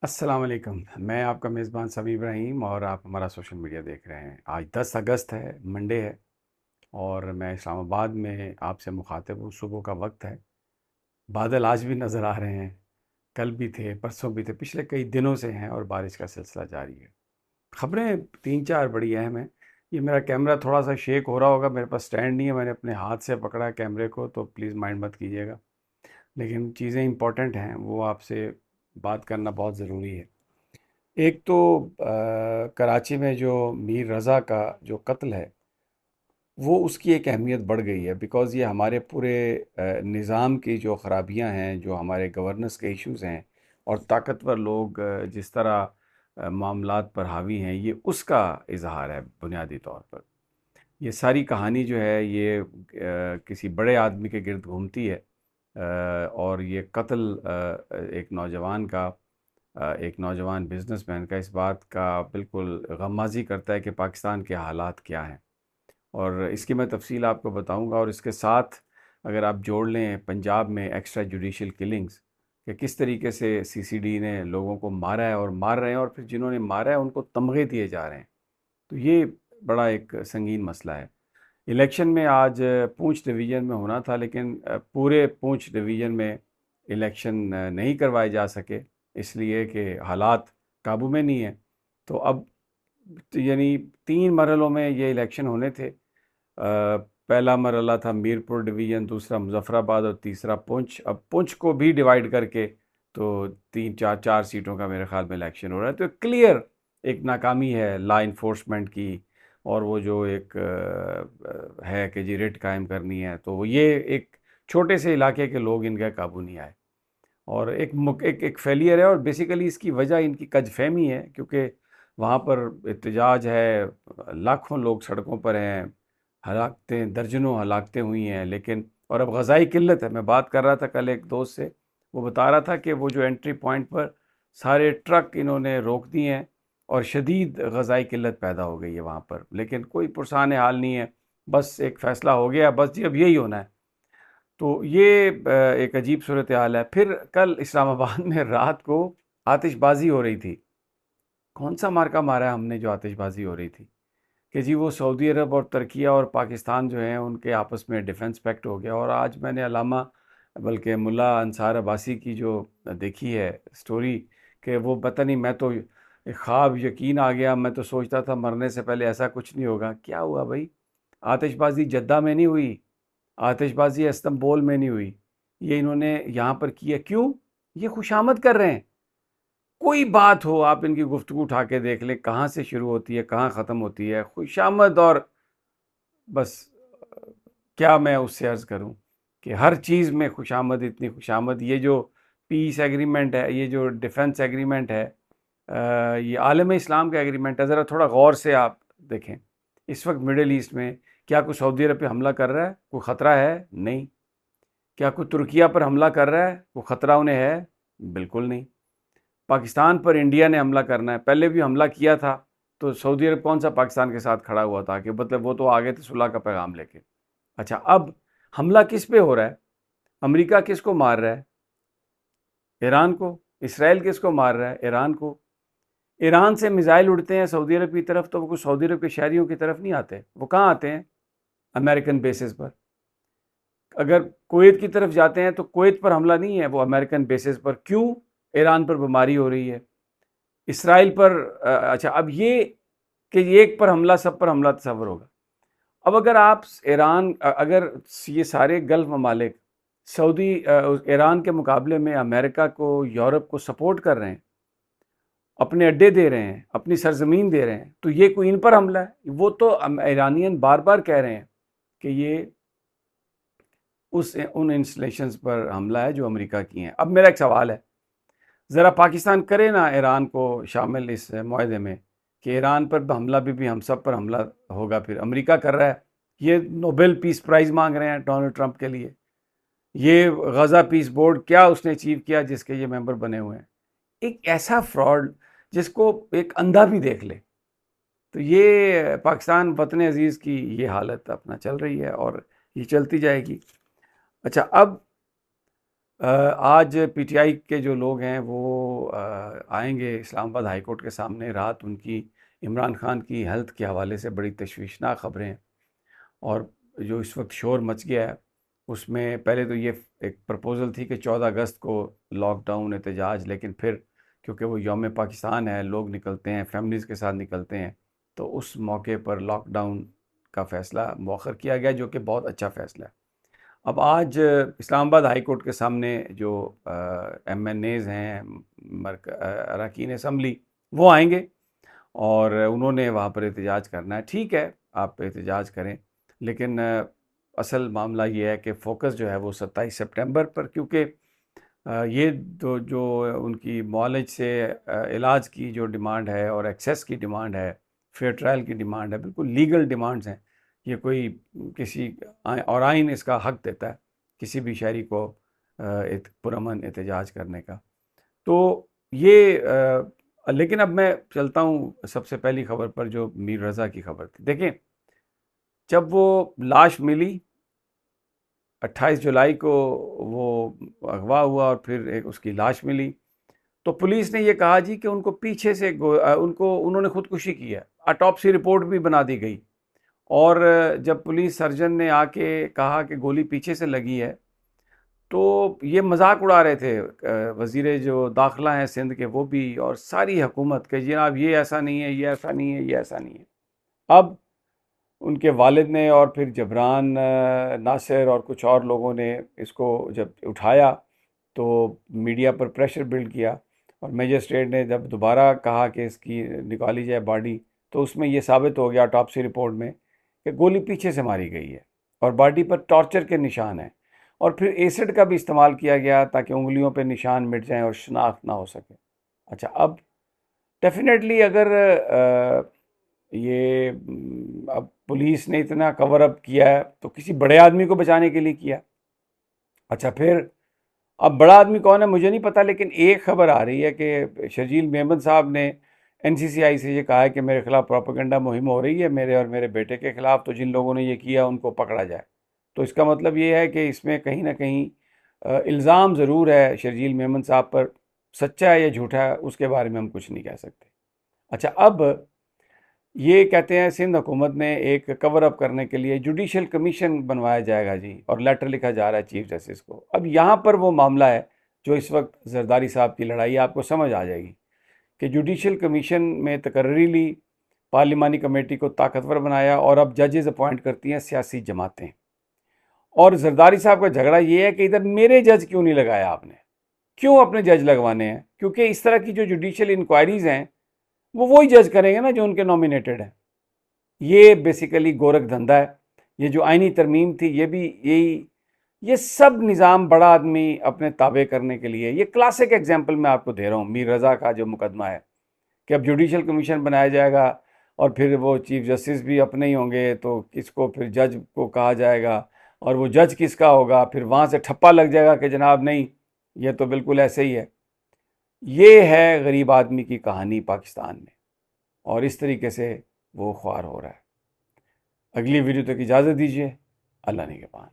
अस्सलाम वालेकुम। मैं आपका मेज़बान समी इब्राहिम और आप हमारा सोशल मीडिया देख रहे हैं। आज 10 अगस्त है, मंडे है और मैं इस्लामाबाद में आपसे मुखातिब हूँ। सुबह का वक्त है। बादल आज भी नज़र आ रहे हैं, कल भी थे, परसों भी थे, पिछले कई दिनों से हैं और बारिश का सिलसिला जारी है। खबरें 3-4 बड़ी अहम हैं। ये मेरा कैमरा थोड़ा-सा शेक हो रहा होगा, मेरे पास स्टैंड नहीं है, मैंने अपने हाथ से पकड़ा है कैमरे को, तो प्लीज़ माइंड मत कीजिएगा। लेकिन चीज़ें इम्पोर्टेंट हैं, वो आपसे बात करना बहुत ज़रूरी है। एक तो कराची में जो मीर रज़ा का जो कत्ल है, वो उसकी एक अहमियत बढ़ गई है बिकॉज़ ये हमारे पूरे निज़ाम की जो ख़राबियाँ हैं, जो हमारे गवर्नेंस के इश्यूज़ हैं और ताकतवर लोग जिस तरह मामलात पर हावी हैं, ये उसका इज़हार है बुनियादी तौर पर। ये सारी कहानी जो है ये किसी बड़े आदमी के गिर्द घूमती है और ये कत्ल एक नौजवान का एक नौजवान बिजनेसमैन का इस बात का बिल्कुल गम्माज़ी करता है कि पाकिस्तान के हालात क्या हैं और इसकी मैं तफसील आपको बताऊंगा और इसके साथ अगर आप जोड़ लें पंजाब में एक्स्ट्रा जुडिशल किलिंग्स कि किस तरीके से सीसीडी ने लोगों को मारा है और मार रहे हैं और फिर जिन्होंने मारा है उनको तमगे दिए जा रहे हैं, तो ये बड़ा एक संगीन मसला है। इलेक्शन में आज पूंछ डिवीज़न में होना था लेकिन पूरे पूंछ डिवीज़न में इलेक्शन नहीं करवाए जा सके इसलिए कि हालात काबू में नहीं है। तो अब यानी 3 मरहलों में ये इलेक्शन होने थे। पहला मरहला था मीरपुर डिवीज़न, दूसरा मुज़फ़्फ़राबाद और तीसरा पुंछ। अब पुंछ को भी डिवाइड करके तो 3-4 सीटों का मेरे ख़्याल में इलेक्शन हो रहा है। तो क्लियर एक नाकामी है लॉ इन्फोर्समेंट की और वो जो एक है कि जी रिट कायम करनी है, तो ये एक छोटे से इलाके के लोग इनका काबू नहीं आए और एक फेलियर है और बेसिकली इसकी वजह इनकी कजफहमी है क्योंकि वहाँ पर एहतजाज है, लाखों लोग सड़कों पर हैं, हलाकतें दर्जनों हलाकतें हुई हैं, लेकिन और अब ग़ज़ाई किल्लत है। मैं बात कर रहा था कल एक दोस्त से, वो बता रहा था कि वो जो एंट्री पॉइंट पर सारे ट्रक इन्होंने रोक दिए हैं और शदीद ग़ज़ाई किल्लत पैदा हो गई है वहाँ पर, लेकिन कोई पुरसान हाल नहीं है। बस एक फ़ैसला हो गया, बस जी अब यही होना है। तो ये एक अजीब सूरत हाल है। फिर कल इस्लामाबाद में रात को आतिशबाज़ी हो रही थी। कौन सा मार्का मारा है हमने जो आतिशबाज़ी हो रही थी कि जी वो सऊदी अरब और तुर्किया और पाकिस्तान जो हैं उनके आपस में डिफेंस पैक्ट हो गया। और आज मैंने अलामा बल्कि मुल्ला अंसार अब्बासी की जो देखी है स्टोरी कि वो पता नहीं, मैं तो एक ख्वाब यकीन आ गया, मैं तो सोचता था मरने से पहले ऐसा कुछ नहीं होगा। क्या हुआ भाई? आतिशबाज़ी जद्दा में नहीं हुई, आतिशबाज़ी इस्तांबुल में नहीं हुई, ये इन्होंने यहाँ पर की है। क्यों? ये खुशामद कर रहे हैं। कोई बात हो आप इनकी गुफ्तगू उठा के देख लें, कहाँ से शुरू होती है, कहाँ ख़त्म होती है, खुशामद। और बस क्या मैं उससे अर्ज़ करूँ कि हर चीज़ में खुशामद, इतनी खुशामद। ये जो पीस एग्रीमेंट है, ये जो डिफेंस एग्रीमेंट है, ये आलम इस्लाम का एग्रीमेंट है। ज़रा थोड़ा गौर से आप देखें। इस वक्त मिडल ईस्ट में क्या कोई सऊदी अरब पे हमला कर रहा है? कोई ख़तरा है? नहीं। क्या कोई तुर्किया पर हमला कर रहा है? कोई ख़तरा उन्हें है? बिल्कुल नहीं। पाकिस्तान पर इंडिया ने हमला करना है, पहले भी हमला किया था, तो सऊदी अरब कौन सा पाकिस्तान के साथ खड़ा हुआ था कि मतलब वो तो आ गए थे सुलह का पैगाम लेके। अच्छा, अब हमला किस पे हो रहा है? अमेरिका किसको मार रहा है? ईरान को। इसराइल किसको मार रहा है? ईरान को। ईरान से मिसाइल उड़ते हैं सऊदी अरब की तरफ, तो वो कुछ सऊदी अरब के शहरियों की तरफ नहीं आते, वो कहाँ आते हैं? अमेरिकन बेसिस पर। अगर कुवैत की तरफ जाते हैं तो कुवैत पर हमला नहीं है, वो अमेरिकन बेसिस पर। क्यों? ईरान पर बीमारी हो रही है, इसराइल पर। अच्छा, अब ये कि एक पर हमला सब पर हमला तस्वर होगा। अब अगर आप ईरान अगर ये सारे गल्फ़ ममालिक सऊदी ईरान के मुकाबले में अमेरिका को, यूरोप को सपोर्ट कर रहे हैं, अपने अड्डे दे रहे हैं, अपनी सरजमीन दे रहे हैं, तो ये कोई इन पर हमला है? वो तो ईरानियन बार बार कह रहे हैं कि ये उन इंस्टॉलेशंस पर हमला है जो अमेरिका की हैं। अब मेरा एक सवाल है, ज़रा पाकिस्तान करे ना ईरान को शामिल इस मुआहदे में कि ईरान पर हमला भी हम सब पर हमला होगा। फिर अमेरिका कर रहा है, ये नोबेल पीस प्राइज़ मांग रहे हैं डोनाल्ड ट्रंप के लिए। ये गज़ा पीस बोर्ड क्या उसने अचीव किया जिसके ये मेंबर बने हुए हैं? एक ऐसा फ्रॉड जिसको एक अंधा भी देख ले। तो ये पाकिस्तान वतन अजीज़ की ये हालत अपना चल रही है और ये चलती जाएगी। अच्छा, अब आज पीटीआई के जो लोग हैं वो आएंगे इस्लामाबाद हाई कोर्ट के सामने। रात उनकी इमरान खान की हेल्थ के हवाले से बड़ी तशवीशनाक ख़बरें हैं, और जो इस वक्त शोर मच गया है उसमें पहले तो ये एक प्रपोज़ल थी कि 14 अगस्त को लॉकडाउन एहतजाज, लेकिन फिर क्योंकि वो यौम पाकिस्तान है, लोग निकलते हैं, फैमिलीज़ के साथ निकलते हैं, तो उस मौके पर लॉकडाउन का फ़ैसला मौखर किया गया, जो कि बहुत अच्छा फ़ैसला है। अब आज इस्लामाबाद हाई कोर्ट के सामने जो एमएनएज़ हैं, अरकान असम्बली, वो आएंगे और उन्होंने वहाँ पर एहतजाज करना है। ठीक है, आप एहतजाज करें, लेकिन असल मामला ये है कि फ़ोकस जो है वो 27 सितंबर पर, क्योंकि ये जो उनकी मुआलज से इलाज की जो डिमांड है और एक्सेस की डिमांड है, फेयर ट्रायल की डिमांड है, बिल्कुल लीगल डिमांड्स हैं। ये कोई किसी और आइन इसका हक देता है किसी भी शहरी को पुरअमन एहतजाज करने का। तो ये लेकिन अब मैं चलता हूँ सबसे पहली खबर पर, जो मीर रज़ा की खबर थी। देखें, जब वो लाश मिली 28 जुलाई को, वो अगवा हुआ और फिर एक उसकी लाश मिली, तो पुलिस ने ये कहा जी कि उनको पीछे से उनको उन्होंने खुदकुशी की है। ऑटोप्सी रिपोर्ट भी बना दी गई, और जब पुलिस सर्जन ने आके कहा कि गोली पीछे से लगी है, तो ये मजाक उड़ा रहे थे वज़ीर जो दाखिला हैं सिंध के, वो भी, और सारी हुकूमत के, जनाब ये ऐसा नहीं है, ये ऐसा नहीं है, ये ऐसा नहीं है। अब उनके वालिद ने और फिर जबरान नासिर और कुछ और लोगों ने इसको जब उठाया तो मीडिया पर प्रेशर बिल्ड किया, और मजिस्ट्रेट ने जब दोबारा कहा कि इसकी निकाली जाए बॉडी, तो उसमें ये साबित हो गया ऑटोप्सी रिपोर्ट में कि गोली पीछे से मारी गई है और बॉडी पर टॉर्चर के निशान हैं, और फिर एसिड का भी इस्तेमाल किया गया ताकि उंगलियों पर निशान मिट जाएं और शनाख्त ना हो सके। अच्छा, अब डेफिनेटली अगर ये अब पुलिस ने इतना कवर अप किया है तो किसी बड़े आदमी को बचाने के लिए किया। अच्छा, फिर अब बड़ा आदमी कौन है मुझे नहीं पता, लेकिन एक खबर आ रही है कि शर्जील मेमन साहब ने एनसीसीआई से ये कहा है कि मेरे खिलाफ प्रोपेगेंडा मुहिम हो रही है, मेरे और मेरे बेटे के खिलाफ, तो जिन लोगों ने ये किया उनको पकड़ा जाए। तो इसका मतलब ये है कि इसमें कहीं ना कहीं इल्ज़ाम ज़रूर है शर्जील मेमन साहब पर। सच्चा है या झूठा है उसके बारे में हम कुछ नहीं कह सकते। अच्छा, अब ये कहते हैं सिंध हुकूमत ने एक कवर अप करने के लिए जुडिशल कमीशन बनवाया जाएगा जी, और लेटर लिखा जा रहा है चीफ जस्टिस को। अब यहाँ पर वो मामला है जो इस वक्त जरदारी साहब की लड़ाई है, आपको समझ आ जाएगी कि जुडिशल कमीशन में तकर्री ली, पार्लिमानी कमेटी को ताकतवर बनाया, और अब जजेस अपॉइंट करती हैं सियासी जमातें। और जरदारी साहब का झगड़ा ये है कि इधर मेरे जज क्यों नहीं लगाया आपने, क्यों अपने जज लगवाने हैं, क्योंकि इस तरह की जो जुडिशल इंक्वायरीज़ हैं वो वही जज करेंगे ना जो उनके नॉमिनेटेड हैं। ये बेसिकली गोरख धंधा है। ये जो आइनी तरमीम थी ये भी यही, ये सब निज़ाम बड़ा आदमी अपने ताबे करने के लिए। ये क्लासिक एग्जांपल मैं आपको दे रहा हूँ मीर रज़ा का जो मुकदमा है, कि अब जुडिशल कमीशन बनाया जाएगा और फिर वो चीफ जस्टिस भी अपने ही होंगे, तो किसको फिर जज को कहा जाएगा, और वो जज किसका होगा, फिर वहाँ से ठप्पा लग जाएगा कि जनाब नहीं, ये तो बिल्कुल ऐसे ही है। ये है गरीब आदमी की कहानी पाकिस्तान में, और इस तरीके से वो ख्वार हो रहा है। अगली वीडियो तक इजाज़त दीजिए। अल्लाह ने के पान।